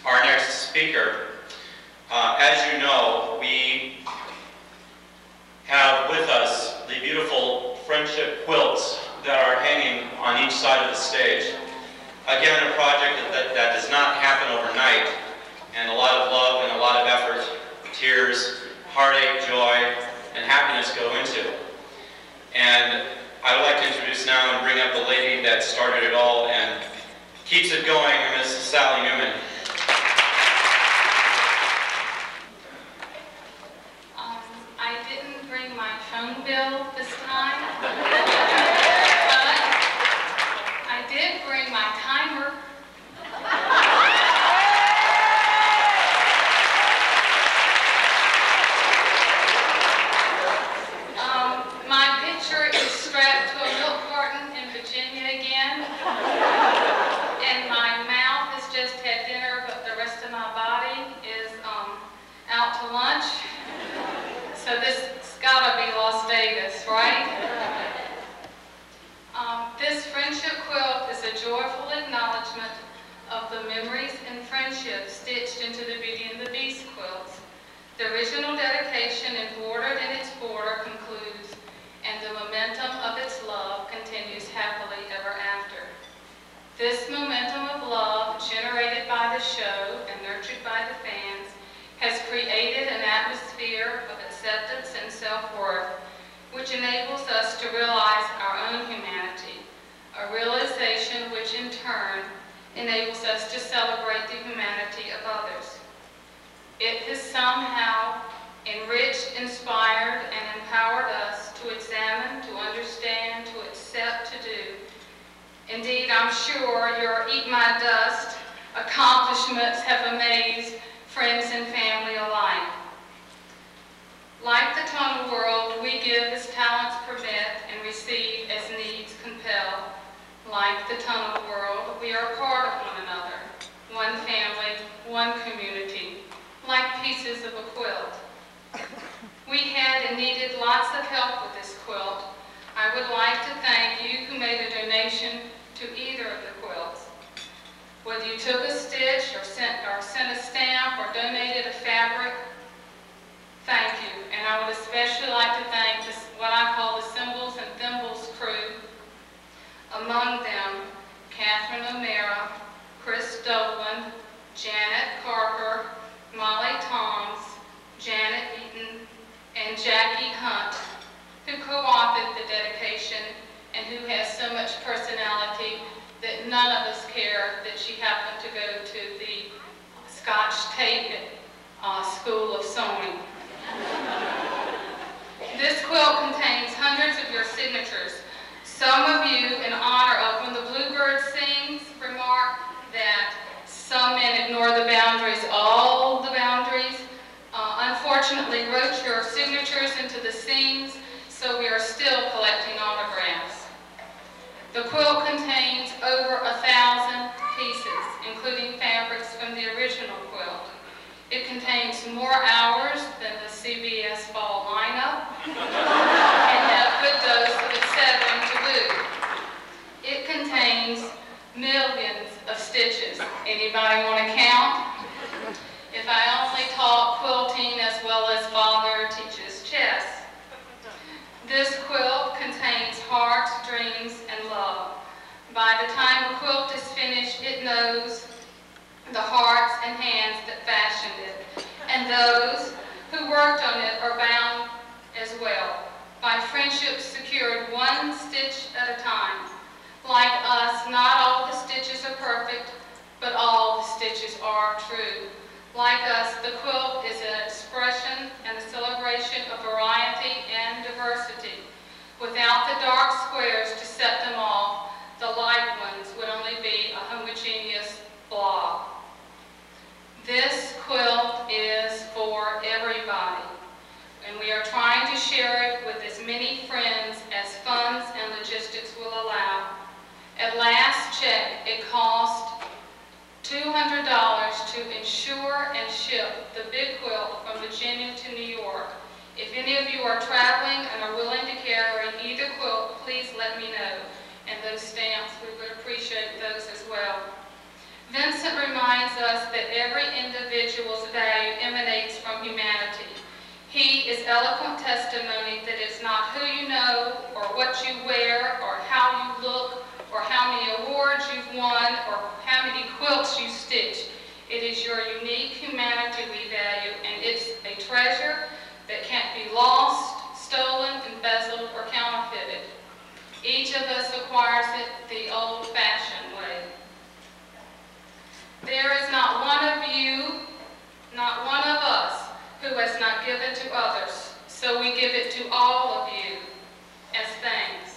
our next speaker. As you know, we have with us the beautiful friendship quilts that are hanging on each side of the stage. Again, a project that does not happen overnight, and a lot of love and a lot of effort, tears, heartache, joy, and happiness go into. And I would like to introduce now and bring up the lady that started it all and keeps it going, Miss Sally Newman. I didn't bring my phone bill this time, but I did bring my timer. My picture is strapped to a milk carton in Virginia again, and my mouth has just had dinner, but the rest of my body is out to lunch. So this has got to be Las Vegas, right? This friendship quilt is a joyful acknowledgement of the memories and friendships stitched into the Beauty and the Beast quilts. The original dedication embroidered in its border concludes, and the momentum of its love continues happily ever after. This momentum of love, generated by the show and nurtured by the fans, has created an atmosphere of acceptance and self-worth, which enables us to realize our own humanity, a realization which in turn enables us to celebrate the humanity of others. It has somehow enriched, inspired, and empowered us to examine, to understand, to accept, to do. Indeed, I'm sure your Eat My Dust accomplishments have amazed friends and family alike. Like the tonal world, we give as talents permit and receive as needs compel. Like the tonal world, we are part of one another, one family, one community, like pieces of a quilt. We had and needed lots of help with this quilt. I would like to thank you who made a donation to either of the quilts. Whether you took a stitch or sent a stamp or donated a fabric, thank you. And I would especially like to thank what I call the Cymbals and Thimbles crew. Among them, Catherine O'Mara, Chris Dolan, Janet Carper, Molly Toms, Janet Eaton, and Jackie Hunt, who co-authored the dedication and who has so much personality that none of us care that she happened to go to the Scotch Tape School of Sewing. This quilt contains hundreds of your signatures. Some of you, in honor of when the bluebird sings, remark that some men ignore the boundaries, all the boundaries. Unfortunately, wrote your signatures into the seams, so we are still collecting autographs. The quilt contains over 1,000 pieces, including fabrics from the original quilt. It contains more hours than the CBS fall lineup, and a good dose of etc. to boot. It contains millions of stitches. Anybody want to count? If I only taught quilting as well as father teaches chess. This quilt contains hearts, dreams, and love. By the time a quilt is finished, it knows the hearts and hands that fashioned it, and those who worked on it are bound as well by friendships secured one stitch at a time. Like us, not all the stitches are perfect, but all the stitches are true. Like us, the quilt is an expression and a celebration of variety and diversity. Without the dark squares to set them off, the light ones would only be a homogeneous blob. This quilt is for everybody, and we are trying to share it with as many friends as funds and logistics will allow. At last check, it cost $200 to insure and ship the big quilt from Virginia to New York. If any of you are traveling and are willing to carry either quilt, please let me know. And those stamps, we would appreciate those as well. Vincent reminds us that every individual's value emanates from humanity. He is eloquent testimony that it's not who you know, or what you wear, or how you look, or how many awards you've won, or how many quilts you stitch. It is your unique humanity we value, and it's a treasure that can't be lost, stolen, embezzled, or counterfeited. Each of us acquires it the old-fashioned way. There is not one of you, not one of us, who has not given to others, so we give it to all of you as thanks.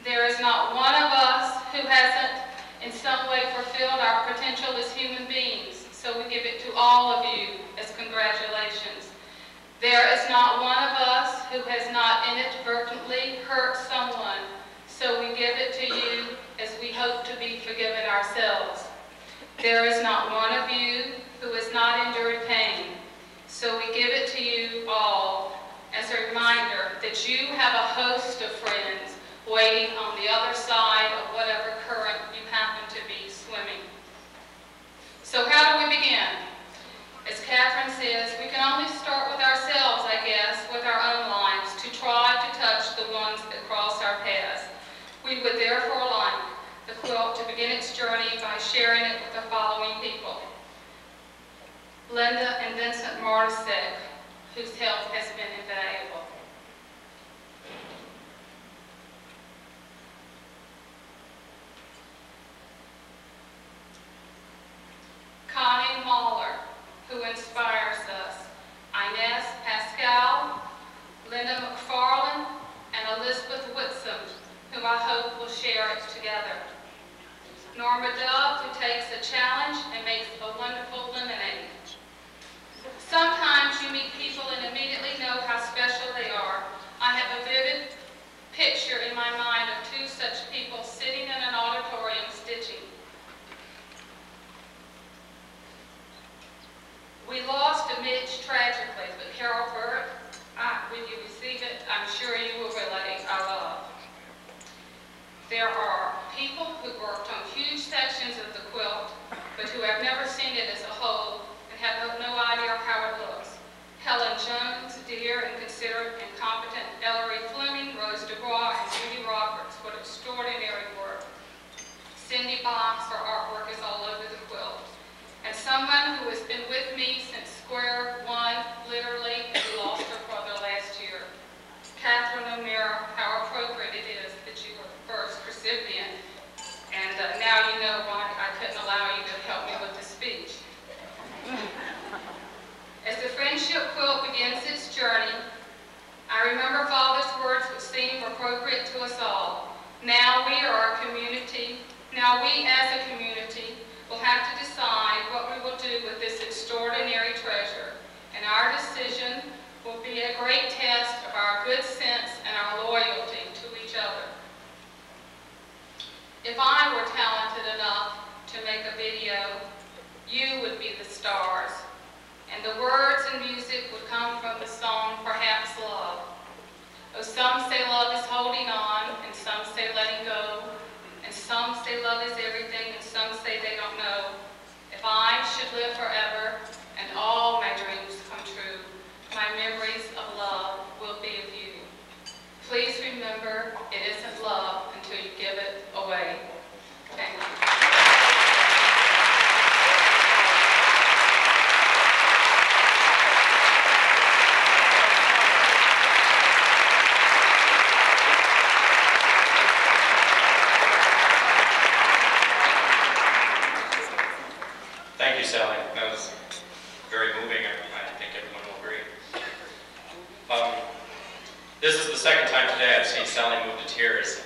There is not one of us who hasn't in some way fulfilled our potential as human beings, so we give it to all of you as congratulations. There is not one of us who has not inadvertently hurt someone, so we give it to you as we hope to be forgiven ourselves. There is not one of you who has not endured pain, so we give it to you all as a reminder that you have a host of friends waiting on the other side of whatever current you happen to be swimming. So how do we begin? As Catherine says, we can only start with ourselves, I guess, with our own lives, to try to touch the ones that cross our paths. We would therefore like the quilt to begin its journey by sharing it with the following people. Linda and Vincent Martisek, whose help has been invaluable. Connie Mahler, who inspires us. Inez Pascal, Linda McFarland, and Elizabeth Whitson, who I hope will share it together. Norma Dove, who takes a challenge and makes a wonderful lemonade. Sometimes you meet people and immediately know how special they are. I have a vivid picture in my mind of two such people sitting in an auditorium stitching. We lost a Mitch tragically, but Carol Burt, when you receive it, I'm sure you will relate our love. There are people who worked on huge sections of the quilt, but who have never seen it as a whole and have no idea how it looks. Helen Jones, dear and considerate and competent Ellery Fleming, Rose DuBois, and Judy Roberts, what extraordinary work. Cindy Box, her artwork is all over the quilt. And someone who has been with me since square one, literally, and we lost her brother last year. Catherine O'Meara, how appropriate it is that you were the first recipient. And now you know why I couldn't allow you to help me with the speech. As the friendship quilt begins its journey, I remember Father's words which seem appropriate to us all. Now we are a community. Now we as a community will have to decide what we will do with this extraordinary treasure. And our decision will be a great test of our good sense and our loyalty to each other. If I were talented enough to make a video, you would be the stars. And the words and music would come from the song, Perhaps Love. Oh, some say love is holding on, and some say letting go, and some say love is everything, and some say they don't know. If I should live forever, and all my dreams come true, my memories of love will be of you. Please remember, it isn't love until you give it away. Thank you. Thank you, Sally. That was very moving. I think everyone will agree. This is the second time today I've seen Sally move to tears.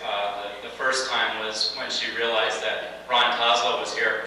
The first time was when she realized that Ron Toslow was here.